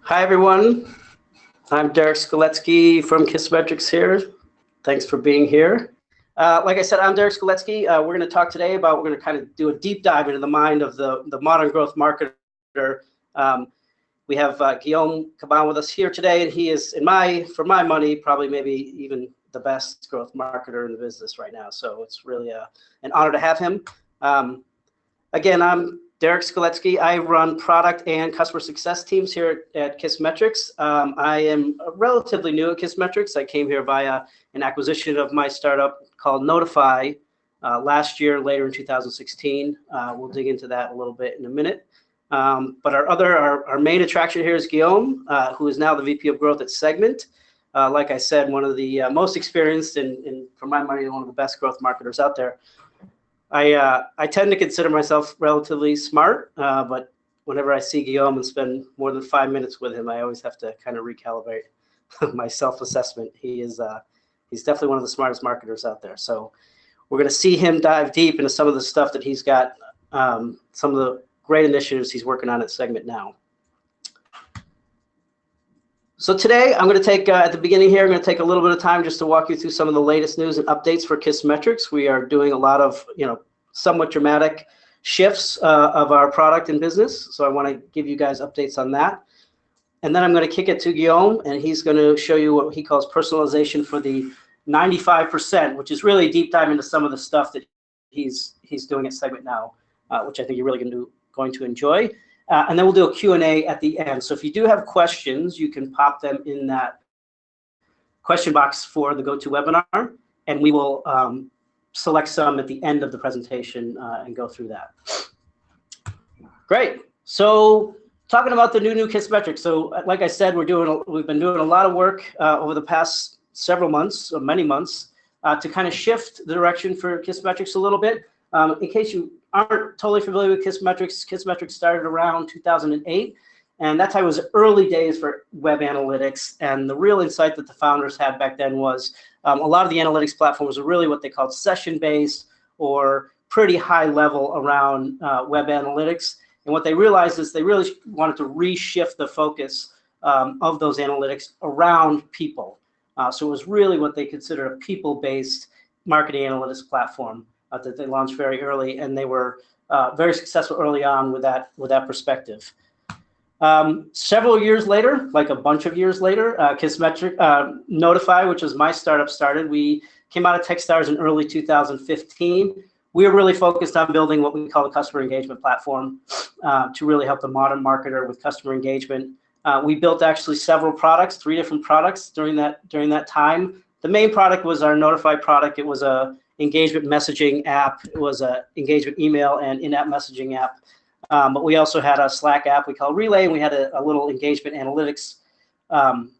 Hi, everyone. I'm Derek Skoletsky from Kissmetrics here. Thanks for being here. Like I said, I'm Derek Skoletsky. We're going to talk today about, we're going to kind of do a deep dive into the mind of the modern growth marketer. We have Guillaume Cabane with us here today, and he is, for my money, probably maybe even the best growth marketer in the business right now. So it's really an honor to have him. Again, I'm Derek Skoletsky. I run product and customer success teams here at Kissmetrics. I am relatively new at Kissmetrics. I came here via an acquisition of my startup called Notify last year, later in 2016. We'll dig into that a little bit in a minute. But our main attraction here is Guillaume, who is now the VP of Growth at Segment. Like I said, one of the most experienced and for my money, one of the best growth marketers out there. I tend to consider myself relatively smart, but whenever I see Guillaume and spend more than 5 minutes with him, I always have to kind of recalibrate my self-assessment. He's definitely one of the smartest marketers out there. So we're going to see him dive deep into some of the stuff that he's got, some of the great initiatives he's working on at Segment now. So today, I'm going to take, at the beginning here, I'm going to take a little bit of time just to walk you through some of the latest news and updates for Kissmetrics. We are doing a lot of, somewhat dramatic shifts of our product and business. So I want to give you guys updates on that. And then I'm going to kick it to Guillaume, and he's going to show you what he calls personalization for the 95%, which is really a deep dive into some of the stuff that he's doing at Segment now, which I think you're really going to enjoy. And then we'll do a Q&A at the end. So if you do have questions, you can pop them in that question box for the GoToWebinar, and we will select some at the end of the presentation and go through that. Great. So talking about the new Kissmetrics. So like I said, we've been doing a lot of work over the past several months, or many months, to kind of shift the direction for Kissmetrics a little bit. In case you aren't totally familiar with Kissmetrics, Kissmetrics started around 2008, and that time was early days for web analytics. And the real insight that the founders had back then was a lot of the analytics platforms were really what they called session-based or pretty high level around web analytics. And what they realized is they really wanted to reshift the focus of those analytics around people. So it was really what they consider a people-based marketing analytics platform that they launched very early, and they were very successful early on with that perspective. Several years later, like a bunch of years later, Notify, which was my startup, started. We came out of Techstars in early 2015. We were really focused on building what we call a customer engagement platform to really help the modern marketer with customer engagement. We built actually several products, 3 different products during that time. The main product was our Notify product. It was a engagement messaging app. It was an engagement email and in-app messaging app. But we also had a Slack app we called Relay, and we had a little engagement analytics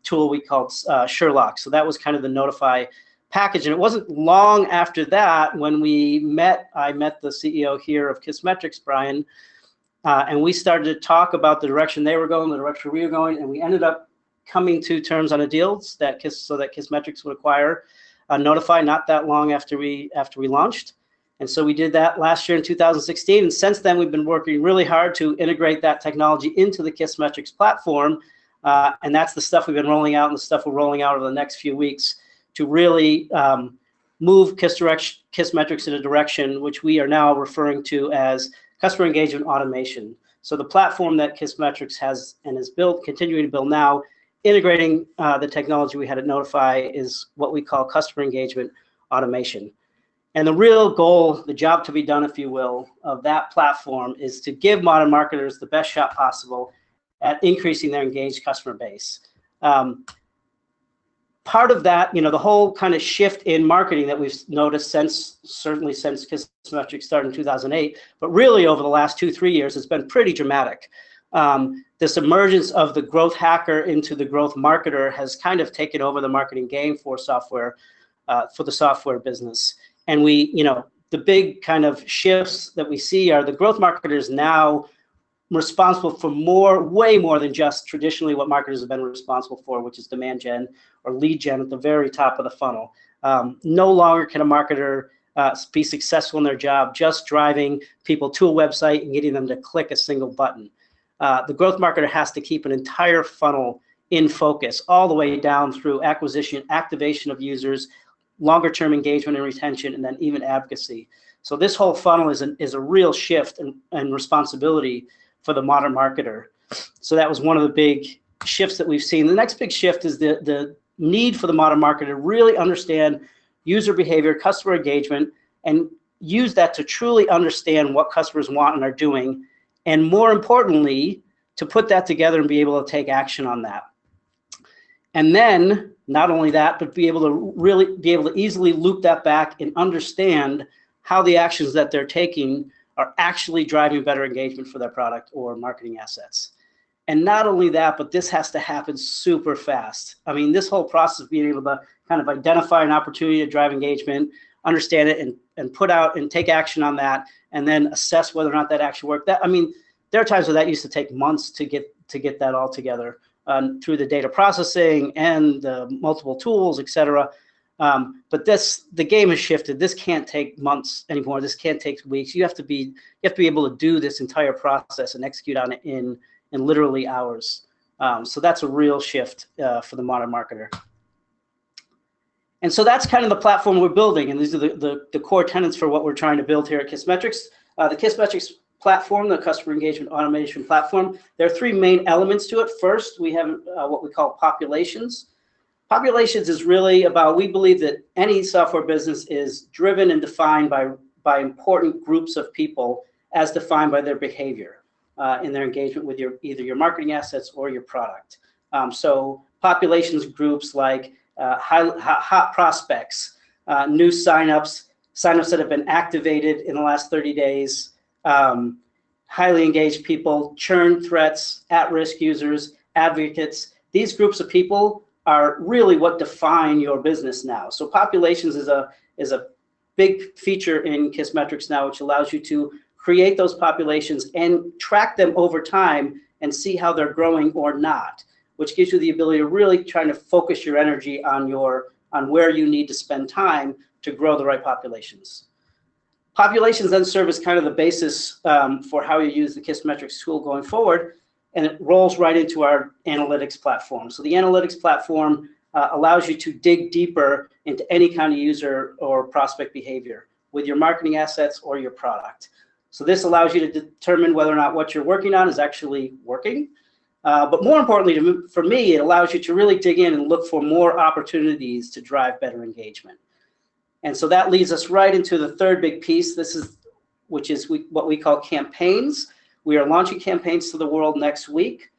tool we called Sherlock. So that was kind of the Notify package. And it wasn't long after that when I met the CEO here of Kissmetrics, Brian, and we started to talk about the direction they were going, the direction we were going, and we ended up coming to terms on a deal so that Kissmetrics would acquire Notify not that long after we launched. And so we did that last year in 2016. And since then, we've been working really hard to integrate that technology into the Kissmetrics platform. And that's the stuff we've been rolling out and the stuff we're rolling out over the next few weeks to really move Kissmetrics in a direction which we are now referring to as customer engagement automation. So the platform that Kissmetrics has and is continuing to build now, integrating the technology we had at Notify, is what we call customer engagement automation. And the real goal, the job to be done, if you will, of that platform is to give modern marketers the best shot possible at increasing their engaged customer base. Part of that, the whole kind of shift in marketing that we've noticed certainly since Kissmetrics started in 2008, but really over the last 2-3 years, it's been pretty dramatic. This emergence of the growth hacker into the growth marketer has kind of taken over the marketing game for software, for the software business. And the big kind of shifts that we see are the growth marketers now responsible for way more than just traditionally what marketers have been responsible for, which is demand gen or lead gen at the very top of the funnel. No longer can a marketer be successful in their job just driving people to a website and getting them to click a single button. the growth marketer has to keep an entire funnel in focus all the way down through acquisition, activation of users, longer term engagement and retention, and then even advocacy. So this whole funnel is a real shift and responsibility for the modern marketer. So that was one of the big shifts that we've seen. The next big shift is the need for the modern marketer to really understand user behavior, customer engagement, and use that to truly understand what customers want and are doing, and more importantly, to put that together and be able to take action on that. And then not only that, but be able to easily loop that back and understand how the actions that they're taking are actually driving better engagement for their product or marketing assets. And not only that, but this has to happen super fast. I mean, this whole process of being able to kind of identify an opportunity to drive engagement, understand it, and put out and take action on that, and then assess whether or not that action worked. I mean, there are times where that used to take months to get that all together through the data processing and the multiple tools, et cetera. But the game has shifted. This can't take months anymore. This can't take weeks. You have to be able to do this entire process and execute on it in literally hours. So that's a real shift for the modern marketer. And so that's kind of the platform we're building. And these are the core tenets for what we're trying to build here at Kissmetrics. The Kissmetrics platform, the customer engagement automation platform, there are three main elements to it. First, we have what we call populations. Populations is really about, we believe that any software business is driven and defined by important groups of people as defined by their behavior in their engagement with either your marketing assets or your product. So populations groups like hot prospects, new signups that have been activated in the last 30 days, highly engaged people, churn threats, at-risk users, advocates. These groups of people are really what define your business now. So populations is a big feature in Kissmetrics now, which allows you to create those populations and track them over time and see how they're growing or not, which gives you the ability to really try to focus your energy on where you need to spend time to grow the right populations. Populations then serve as kind of the basis for how you use the Kissmetrics tool going forward, and it rolls right into our analytics platform. So the analytics platform allows you to dig deeper into any kind of user or prospect behavior with your marketing assets or your product. So this allows you to determine whether or not what you're working on is actually working. But more importantly, for me, it allows you to really dig in and look for more opportunities to drive better engagement. And so that leads us right into the third big piece. Which is what we call campaigns. We are launching campaigns to the world next week.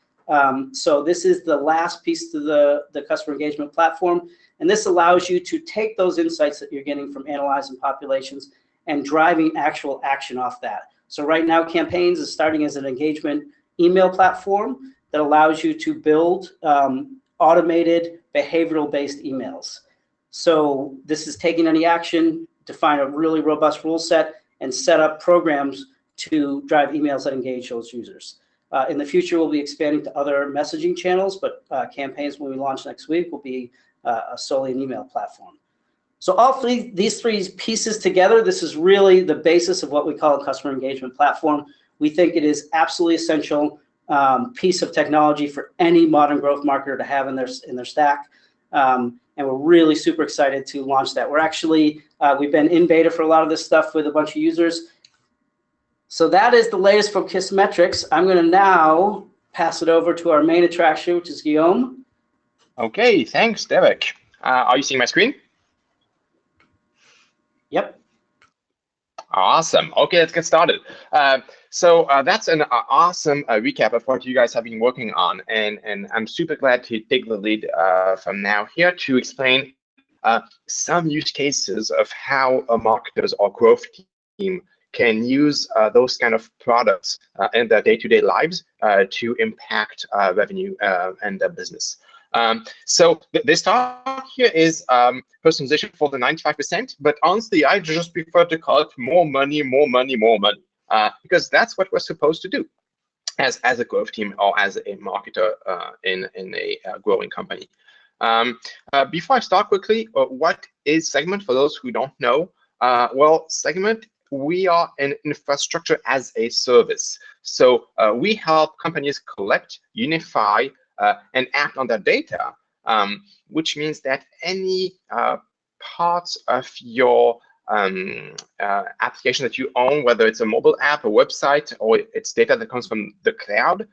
So this is the last piece to the customer engagement platform. And this allows you to take those insights that you're getting from analyzing populations and driving actual action off that. So right now, campaigns is starting as an engagement email platform that allows you to build automated behavioral-based emails. So this is taking any action, define a really robust rule set, and set up programs to drive emails that engage those users. In the future, we'll be expanding to other messaging channels, but campaigns when we launch next week will be solely an email platform. So all these three pieces together, this is really the basis of what we call a customer engagement platform. We think it is absolutely essential piece of technology for any modern growth marketer to have in their stack. And we're really super excited to launch that. We're actually, we've been in beta for a lot of this stuff with a bunch of users. So that is the latest from Kissmetrics. I'm going to now pass it over to our main attraction, which is Guillaume. Okay, thanks, Derek. Are you seeing my screen? Yep. Awesome. Okay, let's get started. So that's an awesome recap of what you guys have been working on, and I'm super glad to take the lead from now here to explain some use cases of how a marketers or growth team can use those kind of products in their day-to-day lives to impact revenue and their business. So the start here is personalization for the 95%, but honestly, I just prefer to call it more money, because that's what we're supposed to do as a growth team or as a marketer in a growing company. Before I start quickly, what is Segment for those who don't know? Well, Segment we are an infrastructure as a service. So we help companies collect, unify, and act on their data, which means that any parts of your application that you own, whether it's a mobile app, a website, or it's data that comes from the cloud,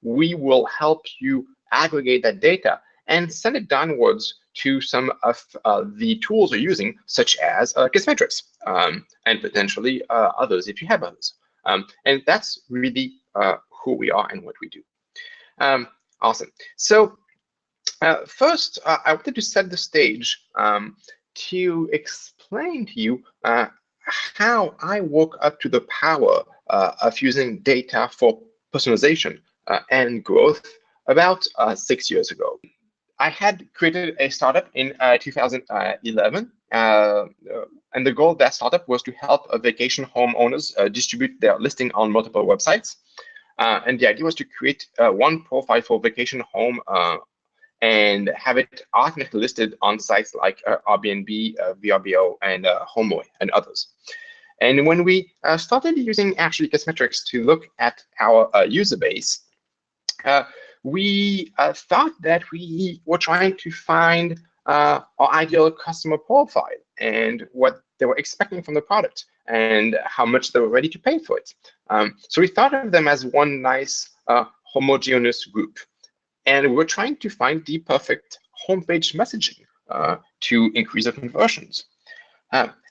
we will help you aggregate that data and send it downwards to some of the tools you're using, such as Kissmetrics, and potentially others if you have others. And that's really who we are and what we do. Awesome. So first, I wanted to set the stage to explain to you how I woke up to the power of using data for personalization and growth about 6 years ago. I had created a startup in 2011, and the goal of that startup was to help vacation homeowners distribute their listing on multiple websites. And the idea was to create one profile for vacation home and have it automatically listed on sites like Airbnb, VRBO, and HomeAway, and others. And when we started using actually Kissmetrics to look at our user base, we thought that we were trying to find our ideal customer profile and what they were expecting from the product and how much they were ready to pay for it. So we thought of them as one nice homogeneous group. And we're trying to find the perfect homepage messaging to increase the conversions.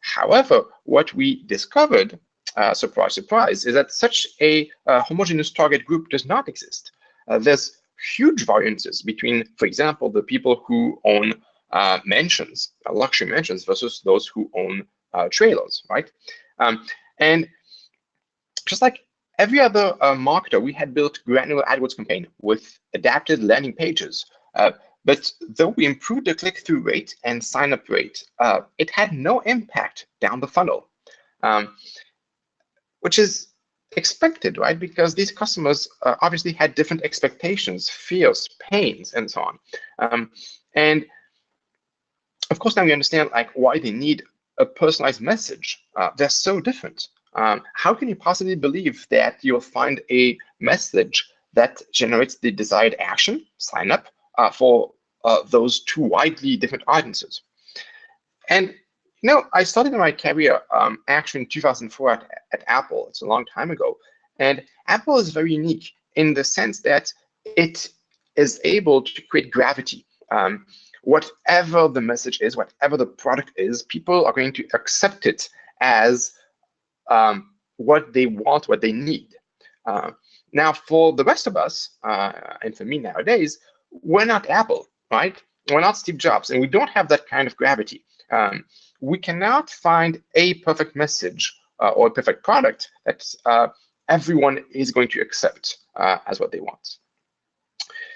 However, what we discovered, surprise, surprise, is that such a homogeneous target group does not exist. There's huge variances between, for example, the people who own mansions, luxury mansions, versus those who own trailers, right? And just like every other marketer, we had built granular AdWords campaign with adapted landing pages. But though we improved the click-through rate and sign-up rate, it had no impact down the funnel, which is expected, right? Because these customers obviously had different expectations, fears, pains, and so on. And of course, now we understand like why they need a personalized message. They're so different. How can you possibly believe that you'll find a message that generates the desired action, sign up, for those two widely different audiences? And you know, I started my career actually in 2004 at Apple. It's a long time ago. And Apple is very unique in the sense that it is able to create gravity. Whatever the message is, whatever the product is, people are going to accept it as what they want, what they need. Now, for the rest of us, and for me nowadays, we're not Apple, right? We're not Steve Jobs, and we don't have that kind of gravity. We cannot find a perfect message or a perfect product that everyone is going to accept as what they want.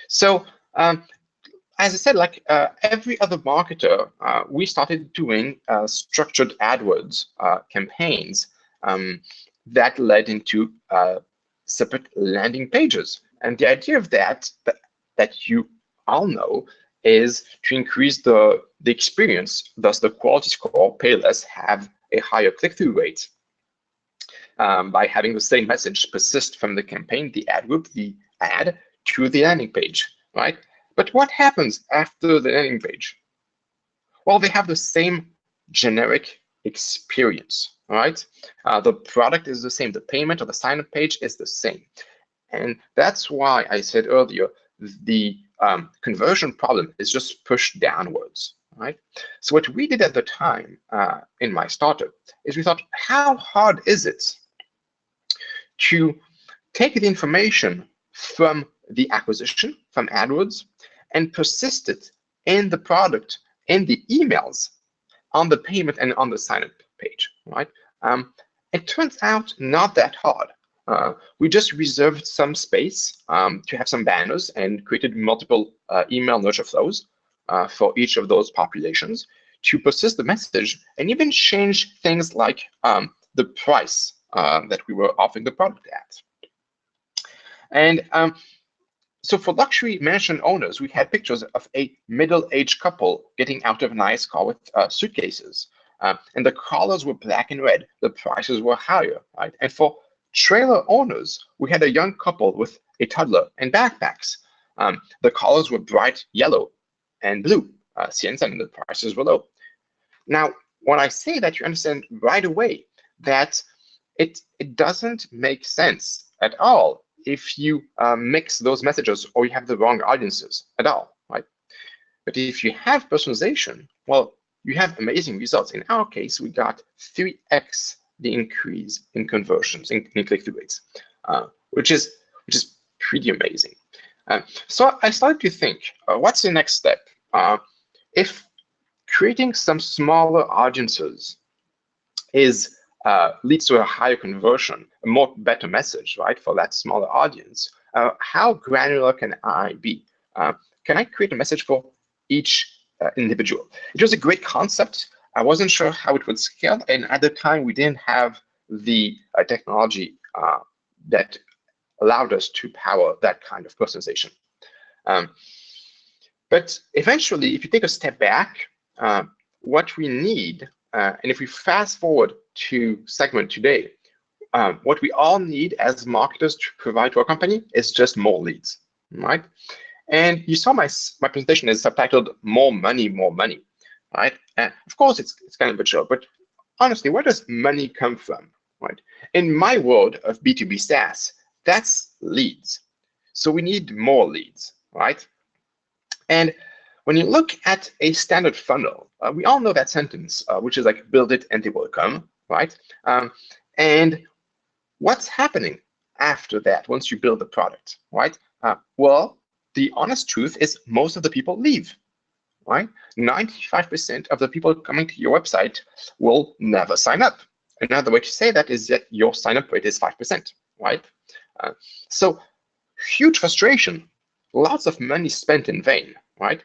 So, as I said, like every other marketer, we started doing structured AdWords campaigns that led into separate landing pages. And the idea of that you all know is to increase the experience, thus the quality score, pay less, have a higher click-through rate by having the same message persist from the campaign, the ad group, the ad, to the landing page, right? But what happens after the landing page? Well, they have the same generic experience, right? The product is the same. The payment or the sign-up page is the same. And that's why I said earlier, the conversion problem is just pushed downwards, right? So what we did at the time in my startup is we thought, how hard is it to take the information from the acquisition, from AdWords, and persist it in the product, in the emails, on the payment, and on the sign-up page, right? It turns out not that hard. We just reserved some space to have some banners and created multiple email nurture flows for each of those populations to persist the message and even change things like the price that we were offering the product at. And so for luxury mansion owners, we had pictures of a middle-aged couple getting out of a nice car with suitcases. and the colors were black and red, the prices were higher, right? And for trailer owners, we had a young couple with a toddler and backpacks. The colors were bright yellow and blue, CNC, and the prices were low. Now, when I say that, you understand right away that it doesn't make sense at all if you mix those messages or you have the wrong audiences at all, right? But if you have personalization, well, you have amazing results. In our case, we got 3x the increase in conversions, in click-through rates, which is pretty amazing. So I started to think, what's the next step? If creating some smaller audiences leads to a higher conversion, a more better message, right, for that smaller audience, how granular can I be? Can I create a message for each individual? It was a great concept. I wasn't sure how it would scale, and at the time we didn't have the technology that allowed us to power that kind of personalization. But eventually, if you take a step back, what we need, and if we fast forward to Segment today, what we all need as marketers to provide to our company is just more leads, right? And you saw my presentation is subtitled "More Money, More Money," right? And of course, it's kind of a joke, but honestly, where does money come from, right? In my world of B2B SaaS, that's leads. So we need more leads, right? And when you look at a standard funnel, we all know that sentence, which is like build it and they will come, right? And what's happening after that once you build the product, right? Well, the honest truth is most of the people leave, right? 95% of the people coming to your website will never sign up. Another way to say that is that your sign-up rate is 5%, right? So huge frustration, lots of money spent in vain, right?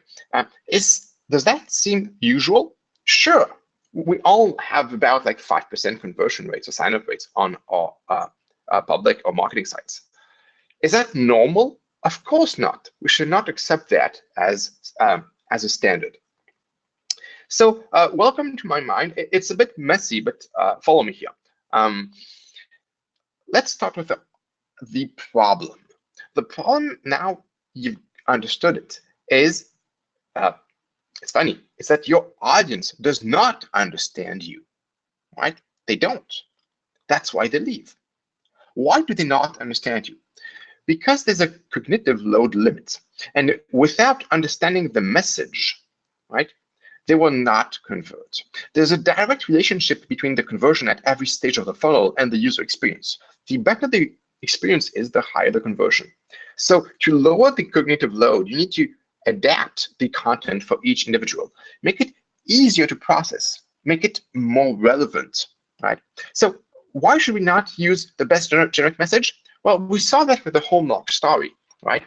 Does that seem usual? Sure. We all have about like 5% conversion rates or sign-up rates on our public or marketing sites. Is that normal? Of course not. We should not accept that as a standard. So welcome to my mind. It's a bit messy, but follow me here. Let's start with the problem. The problem, now you've understood it, is it's funny. It's that your audience does not understand you, right? They don't. That's why they leave. Why do they not understand you? Because there's a cognitive load limit. And without understanding the message, right, they will not convert. There's a direct relationship between the conversion at every stage of the funnel and the user experience. The better the experience is, the higher the conversion. So to lower the cognitive load, you need to adapt the content for each individual, make it easier to process, make it more relevant, right? So why should we not use the best generic message? Well, we saw that with the Hallmark story, right?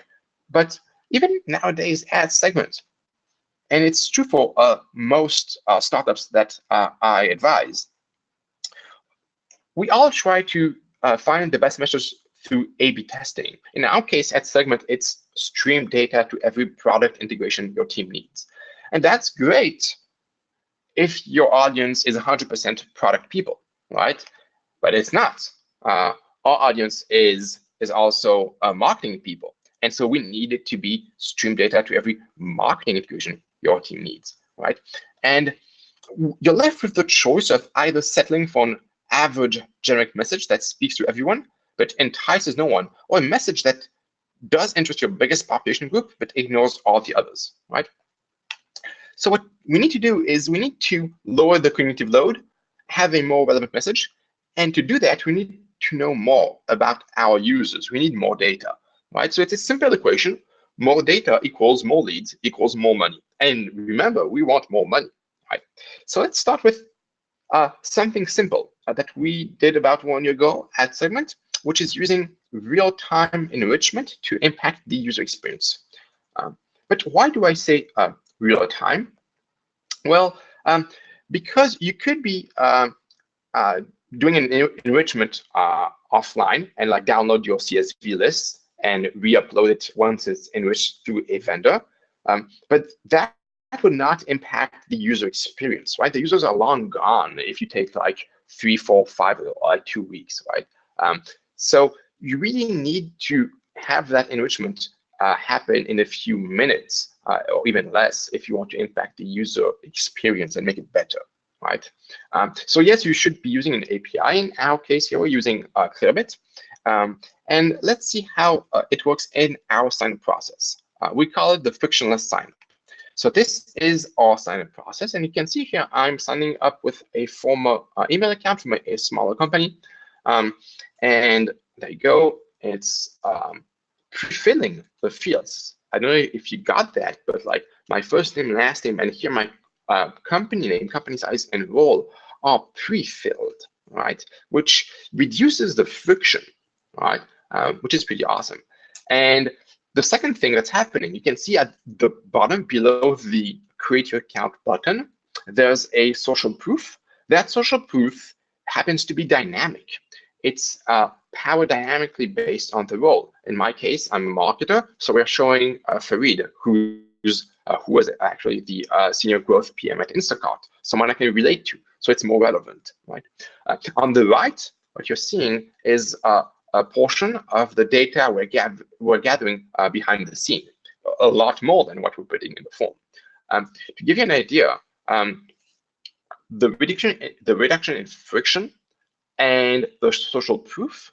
But even nowadays at Segment, and it's true for most startups that I advise, we all try to find the best message through A/B testing. In our case at Segment, it's stream data to every product integration your team needs. And that's great if your audience is 100% product people, right? But it's not. Our audience is also marketing people. And so we need it to be stream data to every marketing integration your team needs, right? And you're left with the choice of either settling for an average generic message that speaks to everyone, but entices no one, or a message that does interest your biggest population group, but ignores all the others, right? So what we need to do is we need to lower the cognitive load, have a more relevant message, and to do that, we need to know more about our users. We need more data, right? So it's a simple equation. More data equals more leads equals more money. And remember, we want more money, right? So let's start with something simple that we did about 1 year ago at Segment, which is using real-time enrichment to impact the user experience. But why do I say real-time? Well, because you could be doing an enrichment offline and like download your CSV list and re-upload it once it's enriched through a vendor. But that would not impact the user experience, right? The users are long gone if you take like 3, 4, 5, or like 2 weeks, right? So you really need to have that enrichment happen in a few minutes or even less if you want to impact the user experience and make it better, right? So yes, you should be using an API. In our case here, we're using Clearbit. And let's see how it works in our sign-up process. We call it the frictionless sign-up. So this is our sign-up process. And you can see here, I'm signing up with a former email account from a smaller company. And there you go. It's pre-filling the fields. I don't know if you got that, but like my first name, last name, and here my company name, company size, and role are pre-filled, right? Which reduces the friction, right? Which is pretty awesome. And the second thing that's happening, you can see at the bottom below the create your account button, there's a social proof. That social proof happens to be dynamic. It's powered dynamically based on the role. In my case, I'm a marketer, so we're showing Farid, who was actually the senior growth PM at Instacart, someone I can relate to, so it's more relevant, right? On the right, what you're seeing is a portion of the data we're gathering behind the scene, a lot more than what we're putting in the form. To give you an idea, the reduction in friction and the social proof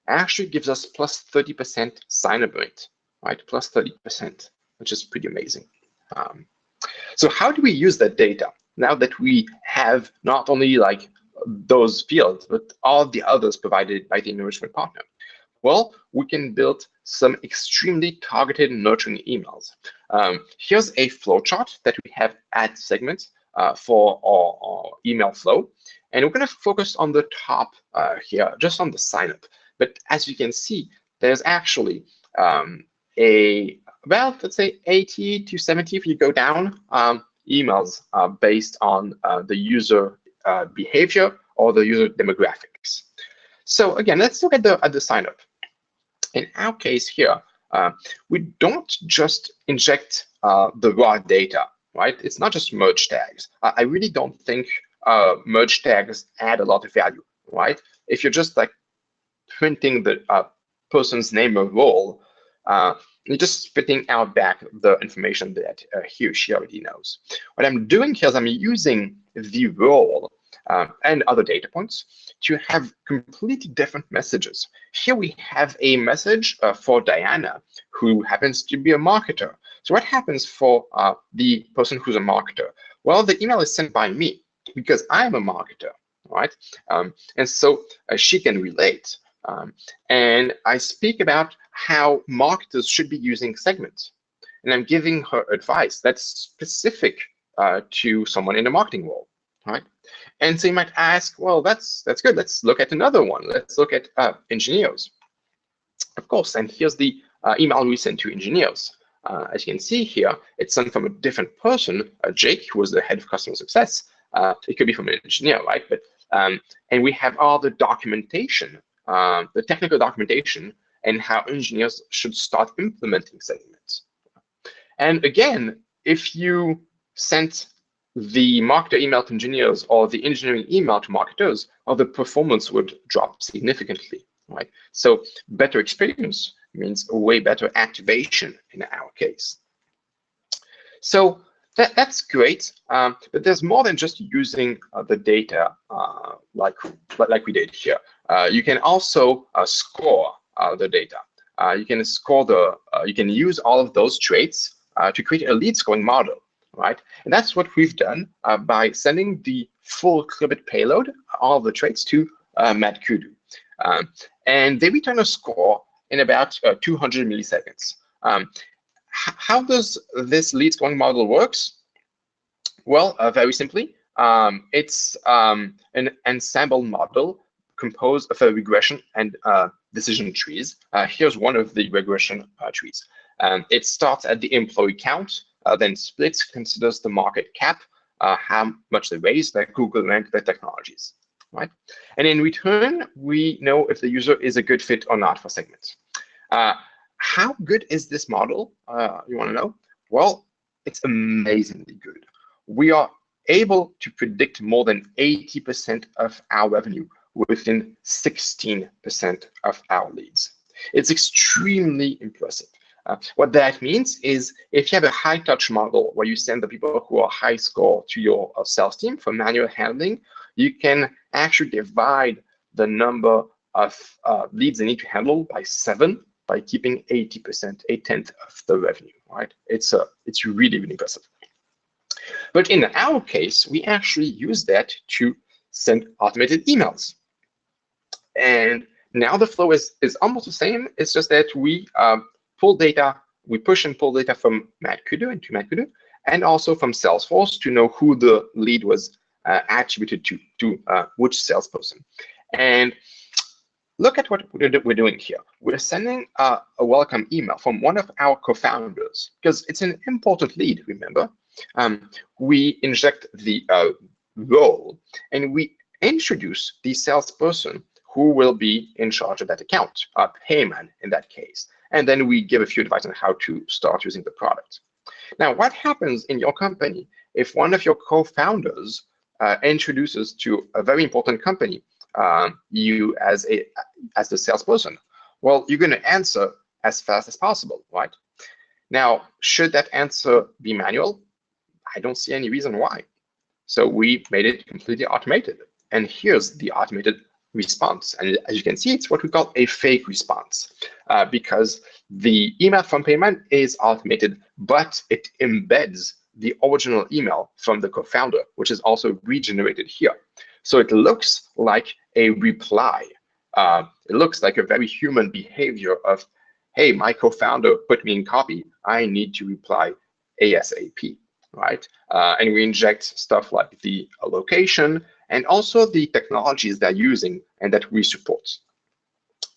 actually gives us plus 30% sign-up rate, right? Plus 30%, which is pretty amazing. So how do we use that data now that we have not only like those fields, but all the others provided by the enrichment partner? Well, we can build some extremely targeted nurturing emails. Here's a flowchart that we have at Segment for our email flow. And we're going to focus on the top here, just on the sign-up. But as you can see, there's actually about, let's say, 80 to 70, if you go down, emails based on the user behavior or the user demographics. So again, let's look at the sign-up. In our case here, we don't just inject the raw data, right? It's not just merge tags. I really don't think merge tags add a lot of value, right? If you're just like printing the person's name or role, you're just spitting out back the information that he or she already knows. What I'm doing here is I'm using the role and other data points to have completely different messages. Here we have a message for Diana, who happens to be a marketer. So what happens for the person who's a marketer? Well, the email is sent by me because I'm a marketer, right? And so she can relate. And I speak about how marketers should be using segments. And I'm giving her advice that's specific to someone in a marketing role, right? And so you might ask, well, that's good. Let's look at another one. Let's look at engineers. Of course, and here's the email we sent to engineers. As you can see here, it's sent from a different person, Jake, who was the head of customer success. It could be from an engineer, right? But and we have all the documentation, the technical documentation, and how engineers should start implementing segments. And again, if you sent the marketer email to engineers or the engineering email to marketers, well, the performance would drop significantly, right? So better experience means a way better activation in our case. So that's great, but there's more than just using the data like we did here. You can also score the data. You can score you can use all of those traits to create a lead scoring model, right? And that's what we've done by sending the full Clearbit payload, all of the traits, to MadKudu. And they return a score in about 200 milliseconds. How does this lead scoring model works? Well, very simply, it's an ensemble model composed of a regression and decision trees. Here's one of the regression trees. It starts at the employee count, then splits, considers the market cap, how much they raise, their Google rank, their technologies, right? And in return, we know if the user is a good fit or not for segments. How good is this model? You want to know? Well, it's amazingly good. We are able to predict more than 80% of our revenue within 16% of our leads. It's extremely impressive. What that means is if you have a high touch model where you send the people who are high score to your sales team for manual handling, you can actually divide the number of leads they need to handle by 7 by keeping 80%, 1/10 of the revenue, right? It's really, really impressive. But in our case, we actually use that to send automated emails. And now the flow is almost the same. It's just that we pull data, we push and pull data from MadKudu into MadKudu, and also from Salesforce to know who the lead was attributed to which salesperson. And look at what we're doing here. We're sending a welcome email from one of our co-founders, because it's an important lead, remember. We inject the role, and we introduce the salesperson who will be in charge of that account, payman in that case. And then we give a few advice on how to start using the product. Now, what happens in your company if one of your co-founders introduces to a very important company you as the salesperson? Well, you're going to answer as fast as possible, right? Now, should that answer be manual? I don't see any reason why. So we made it completely automated. And here's the automated response. And as you can see, it's what we call a fake response because the email from payment is automated, but it embeds the original email from the co-founder, which is also regenerated here. So it looks like a reply. It looks like a very human behavior of, hey, my co-founder put me in copy. I need to reply ASAP, right? And we inject stuff like the location and also the technologies they're using and that we support,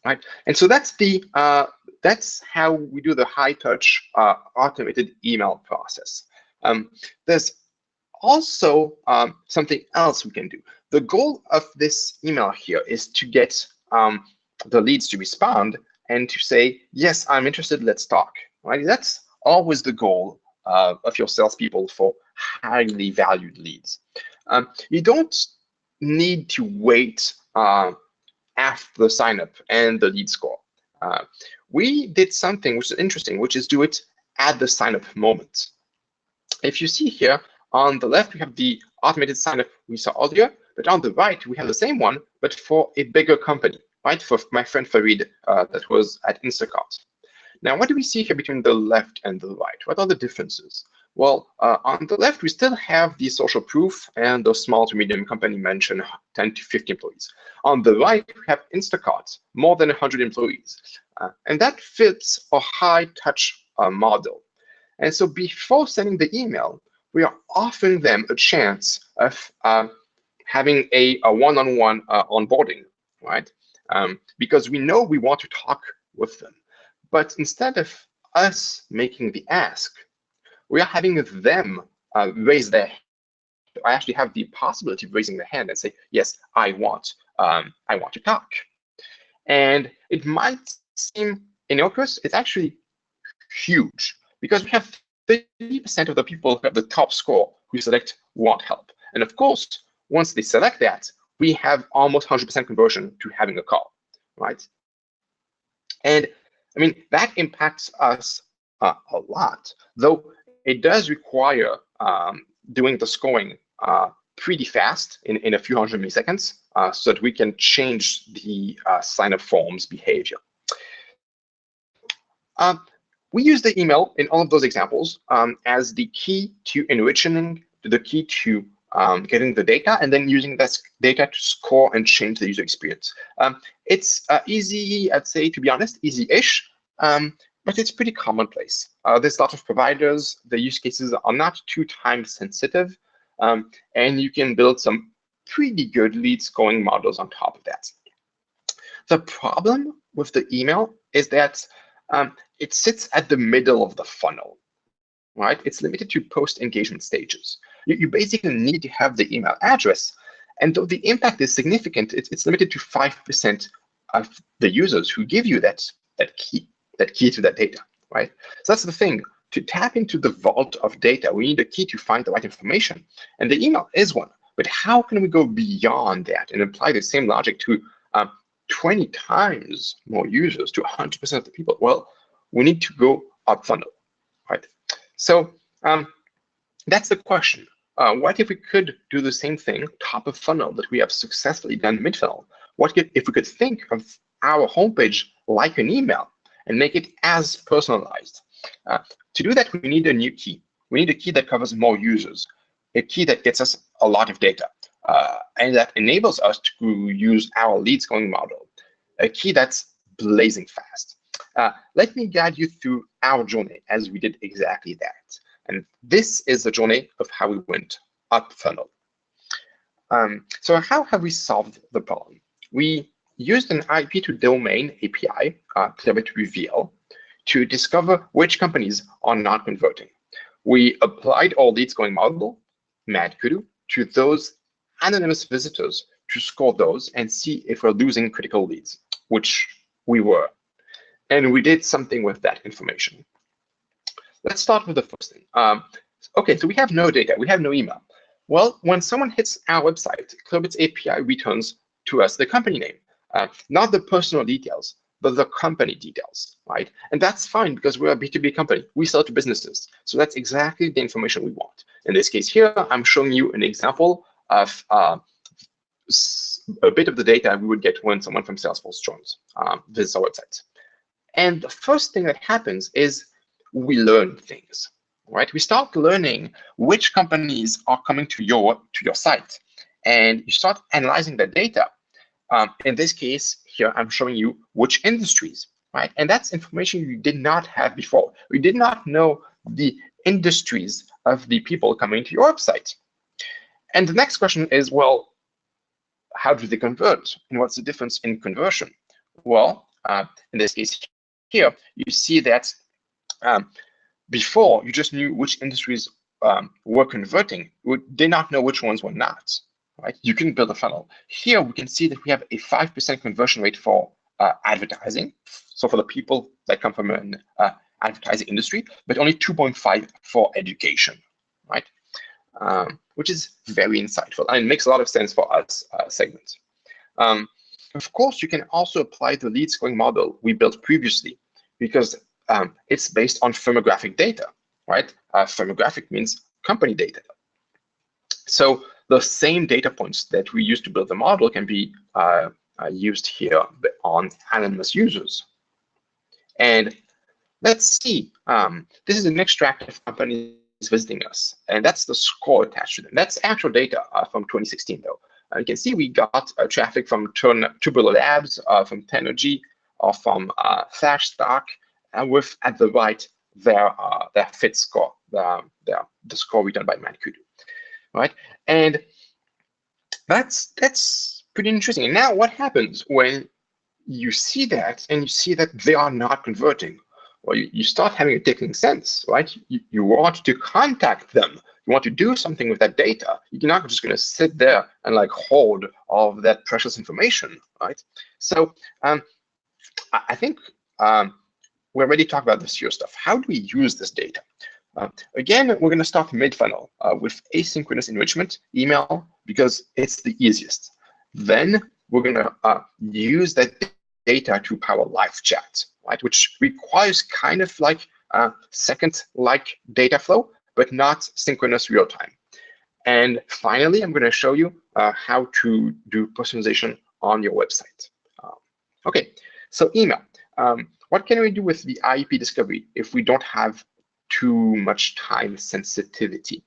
right? And so that's how we do the high-touch automated email process. There's also something else we can do. The goal of this email here is to get the leads to respond and to say, yes, I'm interested, let's talk, right? That's always the goal of your salespeople for highly valued leads. You don't need to wait after the sign up and the lead score. We did something which is interesting, which is do it at the sign up moment. If you see here, on the left, we have the automated sign up we saw earlier, but on the right, we have the same one, but for a bigger company, right? For my friend Farid that was at Instacart. Now, what do we see here between the left and the right? What are the differences? Well, on the left, we still have the social proof and the small to medium company mentioned 10 to 50 employees. On the right, we have Instacart, more than 100 employees. And that fits a high touch model. And so before sending the email, we are offering them a chance of having a one-on-one onboarding, right? Because we know we want to talk with them. But instead of us making the ask, we are having them raise their hand. I actually have the possibility of raising their hand and say, yes, I want to talk. And it might seem innocuous. It's actually huge because we have 30% of the people who have the top score who select want help. And of course, once they select that, we have almost 100% conversion to having a call, right? And I mean, that impacts us a lot, though it does require doing the scoring pretty fast in a few hundred milliseconds so that we can change the sign-up form's behavior. We use the email in all of those examples as the key to enriching, the key to getting the data, and then using that data to score and change the user experience. It's easy, I'd say, to be honest, easy-ish, but it's pretty commonplace. There's a lot of providers. The use cases are not too time sensitive, and you can build some pretty good lead scoring models on top of that. The problem with the email is that it sits at the middle of the funnel, right? It's limited to post-engagement stages. You basically need to have the email address, and though the impact is significant, it's limited to 5% of the users who give you that key to that data, right? So that's the thing. to tap into the vault of data, we need a key to find the right information. And the email is one. But how can we go beyond that and apply the same logic to 20 times more users, to 100% of the people? Well, we need to go up funnel, right? So that's the question. What if we could do the same thing top of funnel that we have successfully done mid funnel? What if we could think of our homepage like an email and make it as personalized? To do that, we need a new key. We need a key that covers more users, a key that gets us a lot of data, and that enables us to use our lead scoring model, a key that's blazing fast. Let me guide you through our journey as we did exactly that. And this is the journey of how we went up funnel. So how have we solved the problem? We used an IP to domain API, Clearbit Reveal, to discover which companies are not converting. We applied our lead scoring model, MadKudu, to those anonymous visitors to score those and see if we're losing critical leads, which we were. And we did something with that information. Let's start with the first thing. Okay, so we have no data, we have no email. Well, when someone hits our website, Clearbit's API returns to us the company name, not the personal details, but the company details, right? And that's fine because we're a B2B company. We sell to businesses. So that's exactly the information we want. In this case here, I'm showing you an example of a bit of the data we would get when someone from Salesforce joins, visits our website. And the first thing that happens is we learn things, right? We start learning which companies are coming to your site, and you start analyzing the data. In this case here, I'm showing you which industries, right? And that's information you did not have before. We did not know the industries of the people coming to your website. And the next question is, well, how do they convert? And what's the difference in conversion? Well, in this case here, you see that before you just knew which industries were converting. We did not know which ones were not, right? You couldn't build a funnel. Here we can see that we have a 5% conversion rate for advertising. So for the people that come from an advertising industry, but only 2.5 for education, right? Which is very insightful and it makes a lot of sense for us segments. Of course, you can also apply the lead scoring model we built previously because it's based on firmographic data, right? Firmographic means company data. So the same data points that we used to build the model can be used here on anonymous users. And let's see, this is an extract of companies visiting us, and that's the score attached to them. That's actual data from 2016, though. You can see we got traffic from Tubular Labs, from Tenergy, or from Flashstock, and with at the right their fit score, the score returned by MadKudu, right? And that's pretty interesting. And now what happens when you see that and you see that they are not converting? Well, you start having a ticking sense, right? You want to contact them. You want to do something with that data. You're not just going to sit there and like hold all of that precious information, right? So I think we're ready to talk about the serious stuff. How do we use this data? Again, we're going to start mid-funnel with asynchronous enrichment, email, because it's the easiest. Then we're going to use that data to power live chat, right? Which requires kind of like second-like data flow, but not synchronous real-time. And finally, I'm going to show you how to do personalization on your website. Okay, so email. What can we do with the IP discovery if we don't have too much time sensitivity?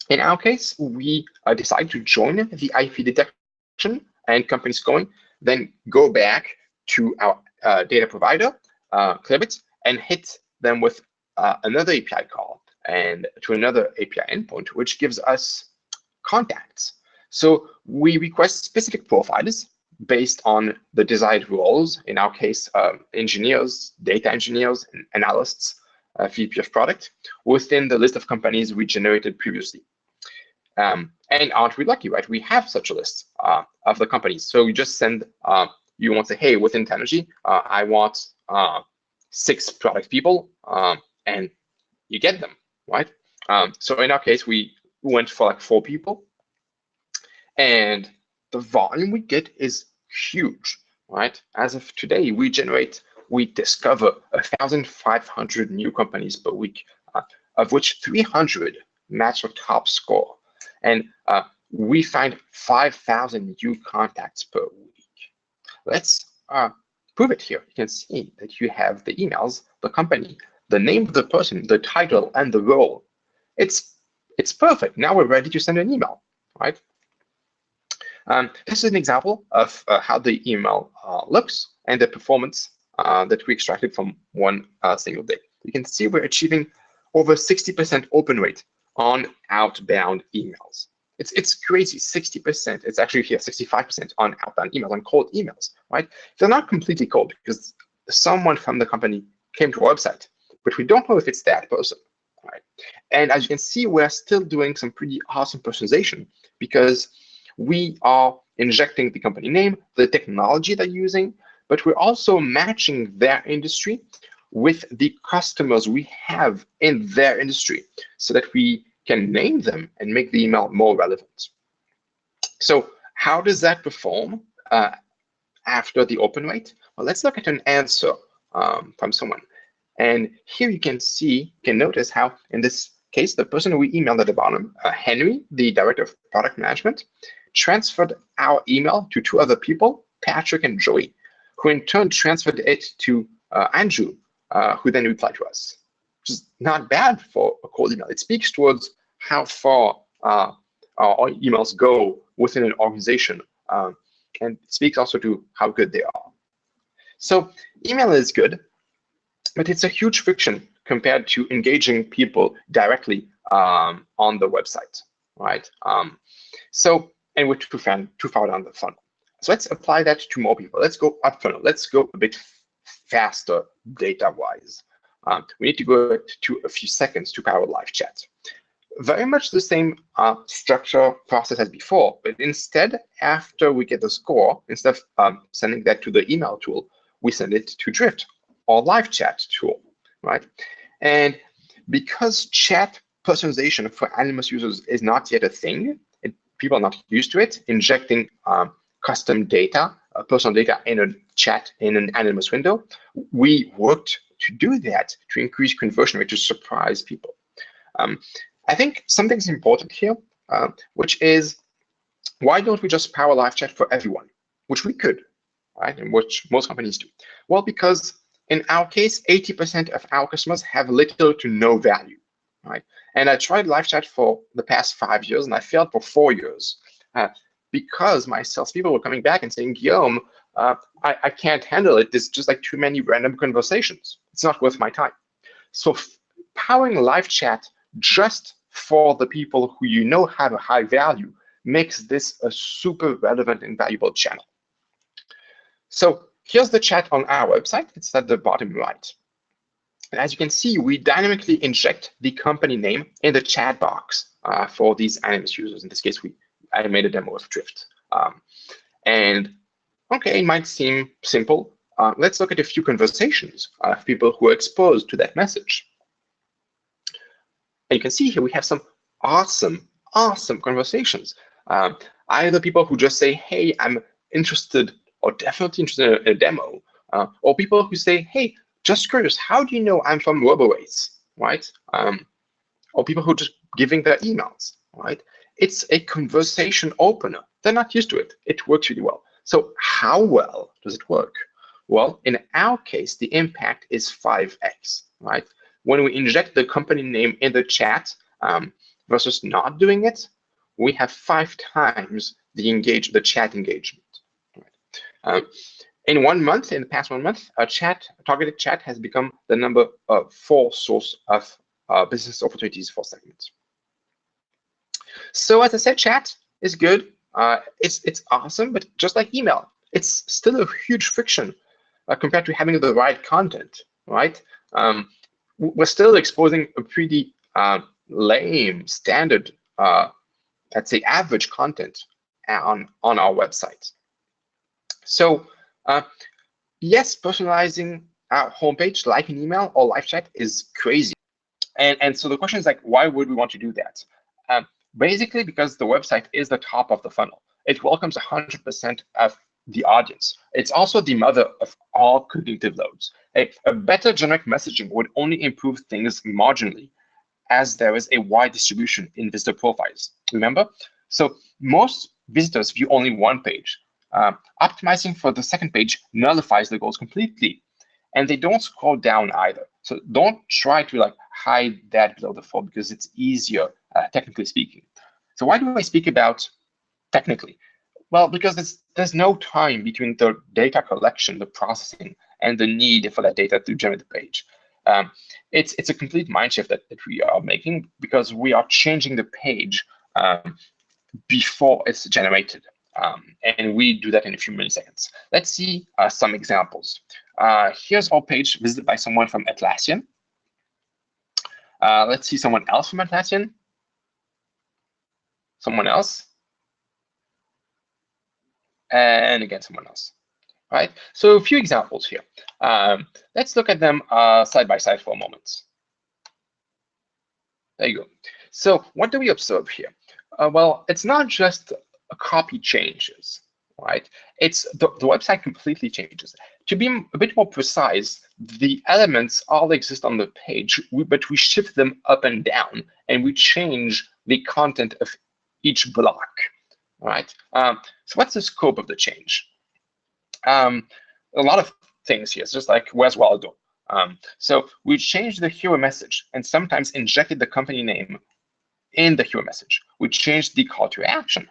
In our case, we decide to join the IP detection and company scoring, then go back to our data provider, Clearbit, and hit them with another API call and to another API endpoint, which gives us contacts. So we request specific profiles based on the desired roles, in our case, engineers, data engineers, and analysts, VP of product, within the list of companies we generated previously. And aren't we lucky, right? We have such a list of the companies. So you just send, you want to say, hey, within Tenergy, I want 6 product people, and you get them, right? So in our case, we went for like 4 people, and the volume we get is huge, right? As of today, we discover 1,500 new companies per week, of which 300 match our top score. And we find 5,000 new contacts per week. Let's prove it here. You can see that you have the emails, the company, the name of the person, the title, and the role. It's perfect. Now we're ready to send an email, right? This is an example of how the email looks and the performance that we extracted from one single day. You can see we're achieving over 60% open rate on outbound emails. It's crazy, 60%. It's actually here 65% on outbound emails, on cold emails, right? They're not completely cold because someone from the company came to our website, but we don't know if it's that person, right? And as you can see, we're still doing some pretty awesome personalization because we are injecting the company name, the technology they're using, but we're also matching their industry with the customers we have in their industry so that we can name them and make the email more relevant. So how does that perform after the open rate? Well, let's look at an answer from someone. And here you can notice how in this case, the person who we emailed at the bottom, Henry, the director of product management, transferred our email to 2 other people, Patrick and Joey, who in turn transferred it to Andrew, who then replied to us, which is not bad for a cold email. It speaks towards how far our emails go within an organization, and it speaks also to how good they are. So email is good, but it's a huge friction compared to engaging people directly on the website, right? And we're too far down the funnel. So let's apply that to more people. Let's go up funnel. Let's go a bit faster data-wise. We need to go to a few seconds to power live chat. Very much the same structure process as before, but instead, after we get the score, instead of sending that to the email tool, we send it to Drift or live chat tool, right? And because chat personalization for anonymous users is not yet a thing, people are not used to it, injecting custom data, personal data in a chat in an anonymous window, we worked to do that to increase conversion rate to surprise people. I think something's important here, which is why don't we just power live chat for everyone, which we could, right? And which most companies do. Well, because in our case, 80% of our customers have little to no value, right? And I tried live chat for the past 5 years, and I failed for 4 years because my salespeople were coming back and saying, Guillaume, I can't handle it. There's just like too many random conversations. It's not worth my time. So powering live chat just for the people who you know have a high value makes this a super relevant and valuable channel. So here's the chat on our website. It's at the bottom right. And as you can see, we dynamically inject the company name in the chat box for these anonymous users. In this case, I made a demo of Drift. And okay, it might seem simple. Let's look at a few conversations of people who are exposed to that message. And you can see here we have some awesome conversations. Either people who just say, hey, I'm interested or definitely interested in a demo, or people who say, hey, just curious, how do you know I'm from RoboRace, right? Or people who are just giving their emails, right? It's a conversation opener. They're not used to it. It works really well. So how well does it work? Well, in our case, the impact is 5x, right? When we inject the company name in the chat versus not doing it, we have 5 times the chat engagement. Right? In 1 month, in the past 1 month, a targeted chat has become the number 4 source of business opportunities for Segment. So as I said, chat is good. It's awesome, but just like email, it's still a huge friction compared to having the right content, right? We're still exposing a pretty lame, standard, let's say average content on our website. So yes, personalizing our homepage, like an email or live chat, is crazy. And so the question is like, why would we want to do that? Basically, because the website is the top of the funnel. It welcomes 100% of the audience. It's also the mother of all cognitive loads. A better generic messaging would only improve things marginally, as there is a wide distribution in visitor profiles. Remember? So most visitors view only one page. Optimizing for the second page nullifies the goals completely. And they don't scroll down either. So don't try to like hide that below the fold, because it's easier, technically speaking. So why do I speak about technically? Well, because there's no time between the data collection, the processing, and the need for that data to generate the page. It's a complete mind shift that we are making, because we are changing the page before it's generated. And we do that in a few milliseconds. Let's see some examples. Here's our page visited by someone from Atlassian. Let's see someone else from Atlassian. Someone else. And again, someone else. Right? So a few examples here. Let's look at them side by side for a moment. There you go. So what do we observe here? Well, it's not just a copy changes, right? It's the website completely changes. To be a bit more precise, the elements all exist on the page, but we shift them up and down, and we change the content of each block, right? So what's the scope of the change? A lot of things here. It's just like, where's Waldo? So we changed the hero message and sometimes injected the company name in the hero message. We changed the call to action.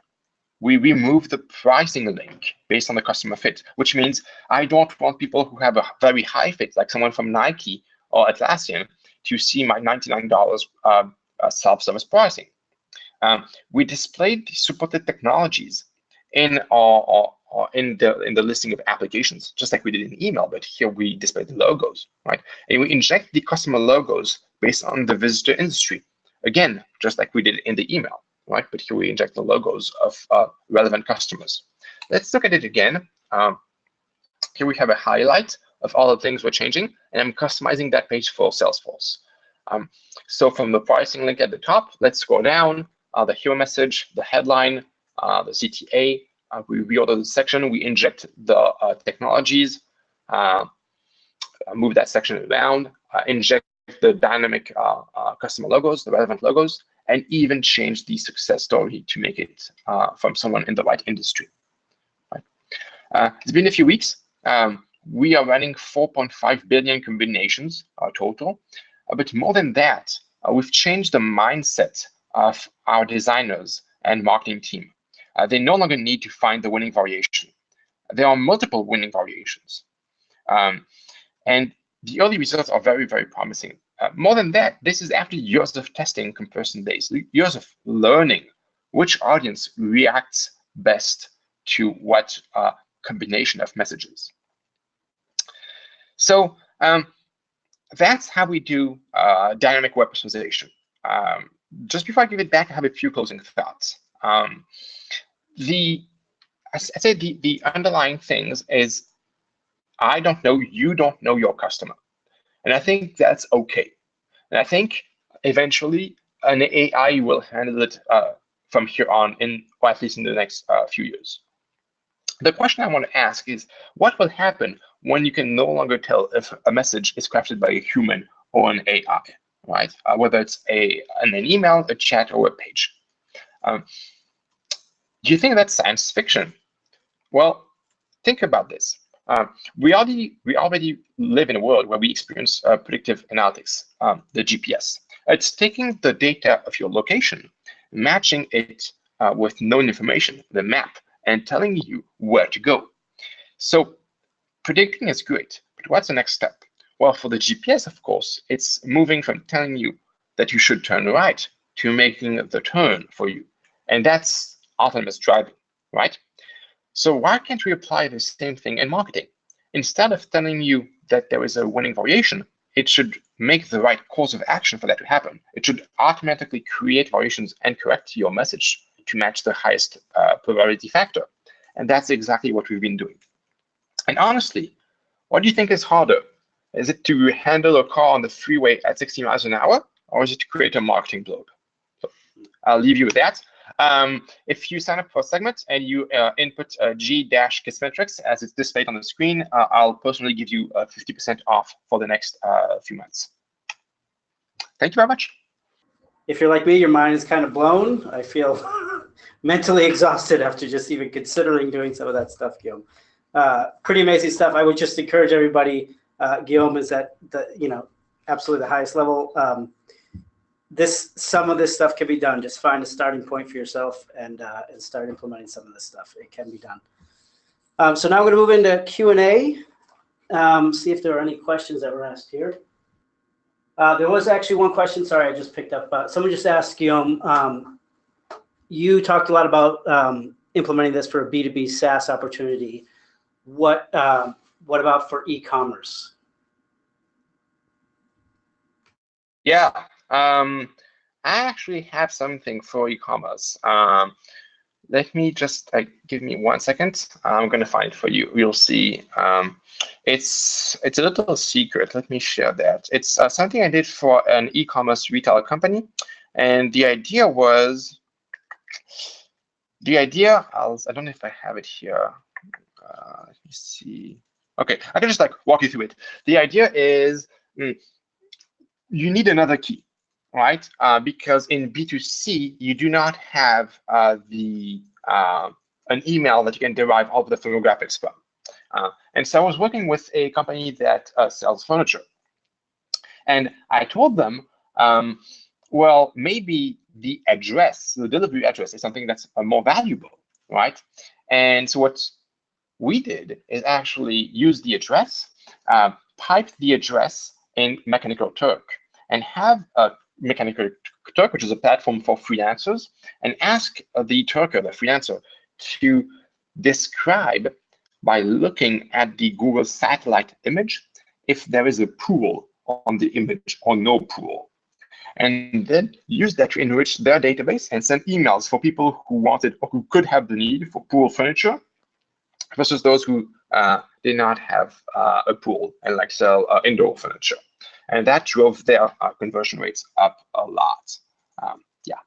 We removed the pricing link based on the customer fit, which means I don't want people who have a very high fit, like someone from Nike or Atlassian, to see my $99 self-service pricing. We displayed the supported technologies in the listing of applications, just like we did in email, but here we display the logos, right? And we inject the customer logos based on the visitor industry, again, just like we did in the email, right? But here we inject the logos of relevant customers. Let's look at it again. Here we have a highlight of all the things we're changing, and I'm customizing that page for Salesforce. So from the pricing link at the top, let's scroll down, the hero message, the headline, the CTA, we reorder the section, we inject the technologies, move that section around, inject the dynamic customer logos, the relevant logos, and even change the success story to make it from someone in the right industry. Right. It's been a few weeks. We are running 4.5 billion combinations total, but more than that, we've changed the mindset of our designers and marketing team. They no longer need to find the winning variation. There are multiple winning variations. And the early results are very, very promising. More than that, this is after years of testing comparison days, years of learning which audience reacts best to what combination of messages. So that's how we do dynamic web personalization. Just before I give it back, I have a few closing thoughts. I say the underlying things is, I don't know, you don't know your customer. And I think that's okay. And I think eventually an AI will handle it from here on, or at least in the next few years. The question I want to ask is, what will happen when you can no longer tell if a message is crafted by a human or an AI, right? Whether it's an email, a chat, or a web page. Do you think that's science fiction? Well, think about this. We already live in a world where we experience predictive analytics, the GPS. It's taking the data of your location, matching it with known information, the map, and telling you where to go. So predicting is great, but what's the next step? Well, for the GPS, of course, it's moving from telling you that you should turn right to making the turn for you. And that's autonomous driving, right? So why can't we apply the same thing in marketing? Instead of telling you that there is a winning variation, it should make the right course of action for that to happen. It should automatically create variations and correct your message to match the highest probability factor. And that's exactly what we've been doing. And honestly, what do you think is harder? Is it to handle a car on the freeway at 60 miles an hour, or is it to create a marketing blog? So I'll leave you with that. If you sign up for Segment and you input G-Kissmetrics as it's displayed on the screen, I'll personally give you 50% off for the next few months. Thank you very much. If you're like me, your mind is kind of blown. I feel mentally exhausted after just even considering doing some of that stuff, Guillaume. Pretty amazing stuff. I would just encourage everybody. Guillaume is at the absolutely the highest level. Some of this stuff can be done. Just find a starting point for yourself and start implementing some of this stuff. It can be done. So now I'm going to move into Q&A. See if there are any questions that were asked here. There was actually one question. Sorry, I just picked up. Someone just asked, Guillaume, you talked a lot about implementing this for a B2B SaaS opportunity. What about for e-commerce? Yeah, I actually have something for e-commerce. Let me just give me 1 second. I'm going to find it for you. You'll see. It's a little secret. Let me share that. It's something I did for an e-commerce retail company, and the idea was. I don't know if I have it here. Let me see. Okay, I can just walk you through it. The idea is you need another key, right? Because in B2C, you do not have an email that you can derive all of the firmographics from. And so I was working with a company that sells furniture. And I told them, well, maybe the delivery address is something that's more valuable, right? And so what we did is actually use the address, pipe the address in Mechanical Turk, and have a Mechanical Turk, which is a platform for freelancers, and ask the Turker, the freelancer, to describe by looking at the Google satellite image if there is a pool on the image or no pool. And then use that to enrich their database and send emails for people who wanted or who could have the need for pool furniture versus those who did not have a pool and sell indoor furniture. And that drove their conversion rates up a lot. Yeah.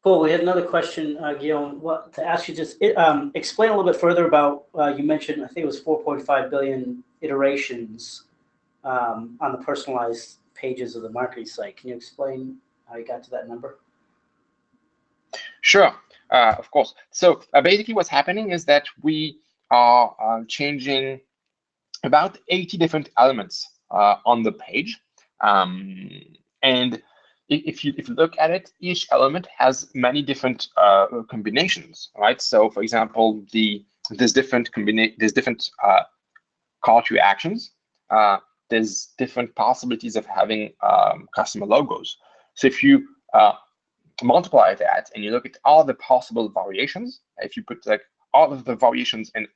Cool. We had another question, Guillaume, to ask you. Just explain a little bit further about, you mentioned, I think it was 4.5 billion iterations on the personalized pages of the marketing site. Can you explain how you got to that number? Sure, of course. So basically what's happening is that we are changing about 80 different elements on the page. And if you look at it, each element has many different combinations, right? So for example, there's different call to actions. There's different possibilities of having customer logos. So if you multiply that and you look at all the possible variations, if you put all of the variations and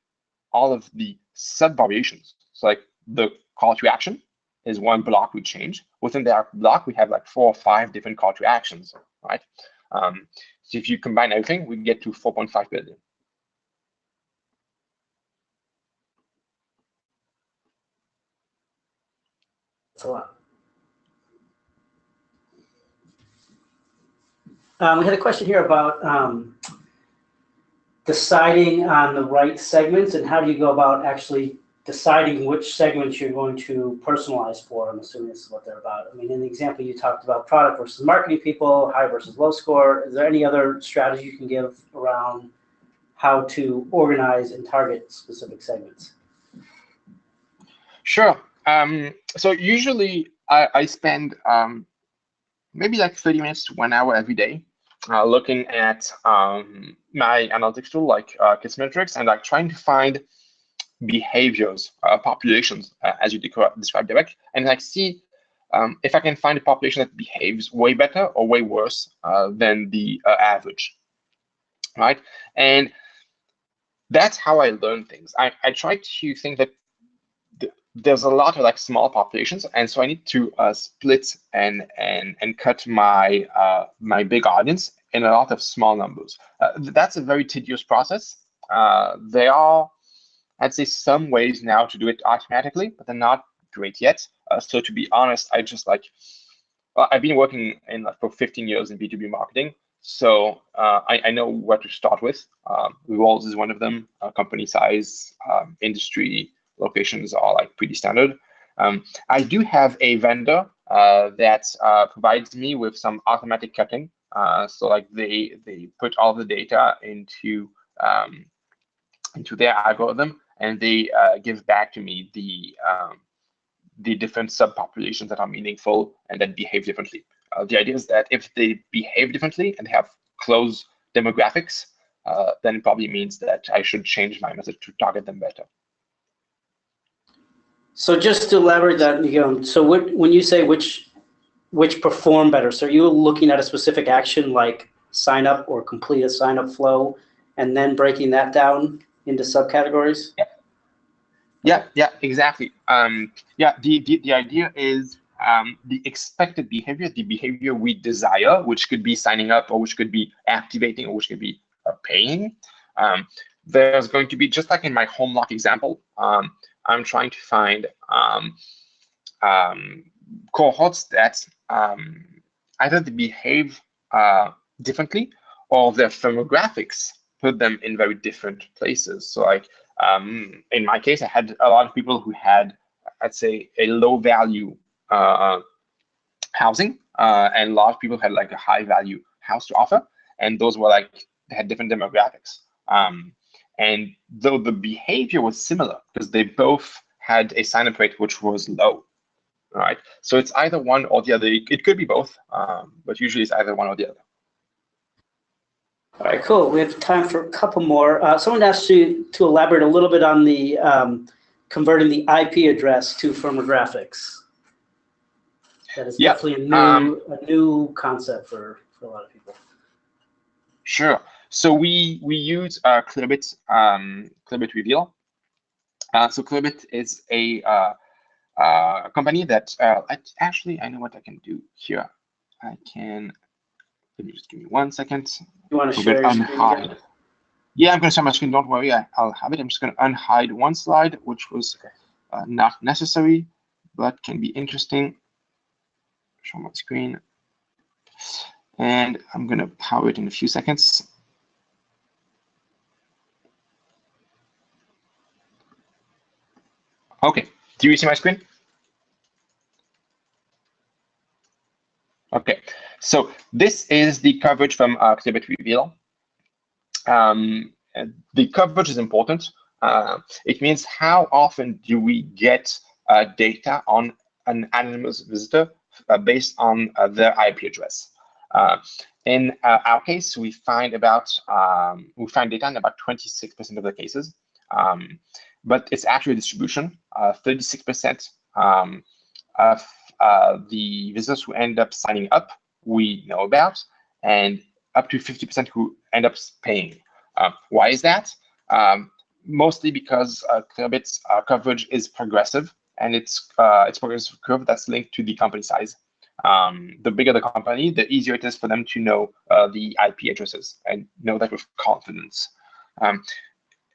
all of the sub variations, so the call to action is one block we change. Within that block, we have 4 or 5 different call to actions, right? So if you combine everything, we get to 4.5 billion. That's a lot. We had a question here about deciding on the right segments, and how do you go about actually deciding which segments you're going to personalize for. I'm assuming this is what they're about. I mean, in the example you talked about product versus marketing people, high versus low score. Is there any other strategy you can give around how to organize and target specific segments? Sure. So usually I spend maybe 30 minutes to 1 hour every day looking at my analytics tool like Kissmetrics and trying to find behaviors, populations, as you described, Derek, and see if I can find a population that behaves way better or way worse than the average, right? And that's how I learn things. I try to think that there's a lot of small populations, and so I need to split and cut my my big audience in a lot of small numbers. That's a very tedious process. They are I'd say some ways now to do it automatically, but they're not great yet. So to be honest, I've been working for 15 years in B2B marketing. So I know what to start with. Roles is one of them. Company size, industry, locations are like pretty standard. I do have a vendor that provides me with some automatic cutting. So like they put all the data into their algorithm, and they give back to me the different subpopulations that are meaningful and that behave differently. The idea is that if they behave differently and have close demographics, then it probably means that I should change my method to target them better. So just to elaborate that, Guillaume, so when you say which perform better, so are you looking at a specific action like sign up or complete a sign up flow, and then breaking that down into subcategories? Yeah, exactly. The idea is the expected behavior, the behavior we desire, which could be signing up, or which could be activating, or which could be paying. There's going to be, just like in my home lock example, I'm trying to find cohorts that either they behave differently, or their firmographics put them in very different places. So like in my case, I had a lot of people who had, I'd say, a low value housing, and a lot of people had like a high value house to offer. And those were like, they had different demographics. And though the behavior was similar, because they both had a sign-up rate which was low, right? So it's either one or the other. It could be both, but usually it's either one or the other. All right, cool. We have time for a couple more. Someone asked you to elaborate a little bit on the converting the IP address to firmographics. That is definitely a new concept for a lot of people. Sure. So we use Clearbit Reveal. So Clearbit is a company that actually, I know what I can do here. I can, let me just give me 1 second. You want to share your screen? Yeah, I'm going to share my screen. Don't worry, I'll have it. I'm just going to unhide one slide, which was not necessary, but can be interesting. Show my screen. And I'm going to power it in a few seconds. Okay, do you see my screen? Okay, so this is the coverage from Clearbit Reveal. The coverage is important. It means how often do we get data on an anonymous visitor based on their IP address. In our case, we find data in about 26% of the cases, but it's actually a distribution. 36% of the visitors who end up signing up, we know about, and up to 50% who end up paying. Why is that? Mostly because Clearbit's coverage is progressive, and it's progressive curve that's linked to the company size. The bigger the company, the easier it is for them to know the IP addresses and know that with confidence.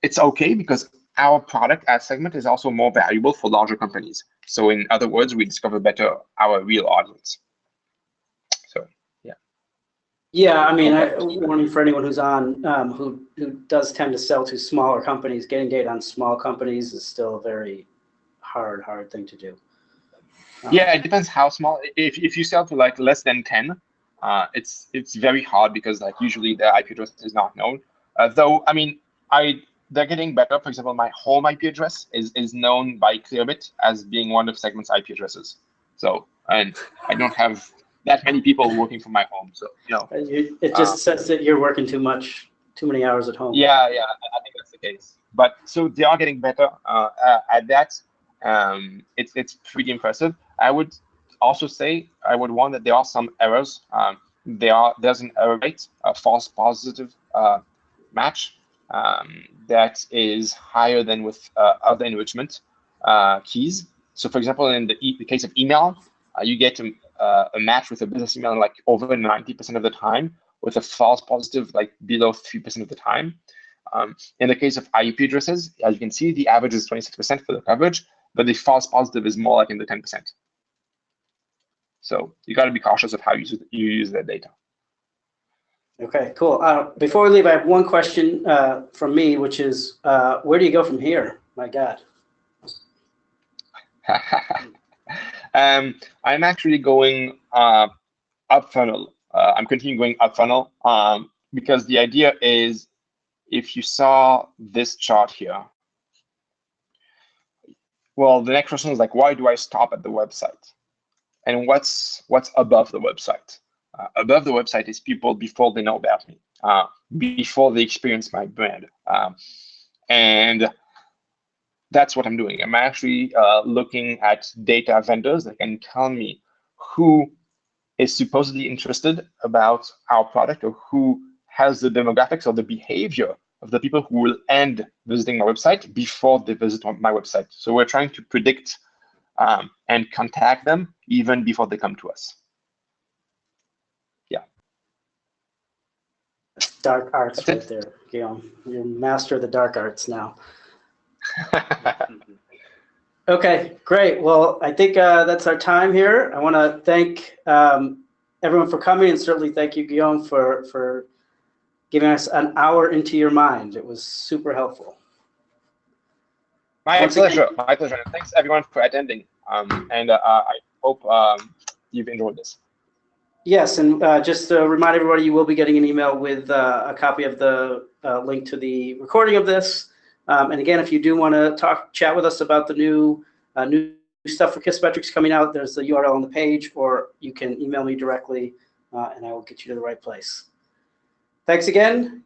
It's okay because our product as Segment is also more valuable for larger companies. So in other words, we discover better our real audience. So yeah. Yeah, I mean, warning for anyone who's on who does tend to sell to smaller companies, getting data on small companies is still a very hard thing to do. Yeah, it depends how small. If you sell to like less than 10, it's very hard because like usually the IP address is not known. Though I mean, they're getting better. For example, my home IP address is known by Clearbit as being one of Segment's IP addresses. So, and I don't have that many people working from my home. So, you know. It just says that you're working too many hours at home. Yeah, I think that's the case. But so they are getting better at that. It's pretty impressive. I would also say, I would warn that there are some errors. There's an error rate, a false positive match that is higher than with other enrichment keys. So for example, in the case of email, you get a match with a business email like over 90% of the time, with a false positive like below 3% of the time. In the case of IP addresses, as you can see, the average is 26% for the coverage, but the false positive is more like in the 10%. So you got to be cautious of how you use that data. Okay, cool. Before we leave, I have one question from me, which is, where do you go from here? My God. I'm actually going up funnel. I'm continuing going up funnel because the idea is, if you saw this chart here, well, the next question is like, why do I stop at the website? And what's above the website? Above the website is people before they know about me, before they experience my brand. And that's what I'm doing. I'm actually looking at data vendors that can tell me who is supposedly interested about our product, or who has the demographics or the behavior of the people who will end visiting my website before they visit my website. So we're trying to predict and contact them even before they come to us. Yeah. That's dark arts right there, Guillaume. You're a master of the dark arts now. Okay, great. Well, I think that's our time here. I want to thank everyone for coming, and certainly thank you, Guillaume, for giving us an hour into your mind. It was super helpful. My pleasure. My pleasure. And thanks everyone for attending. And I hope you've enjoyed this. Yes, and just to remind everybody, you will be getting an email with a copy of the link to the recording of this. And again, if you do want to chat with us about the new stuff for Kissmetrics coming out, there's the URL on the page, or you can email me directly, and I will get you to the right place. Thanks again.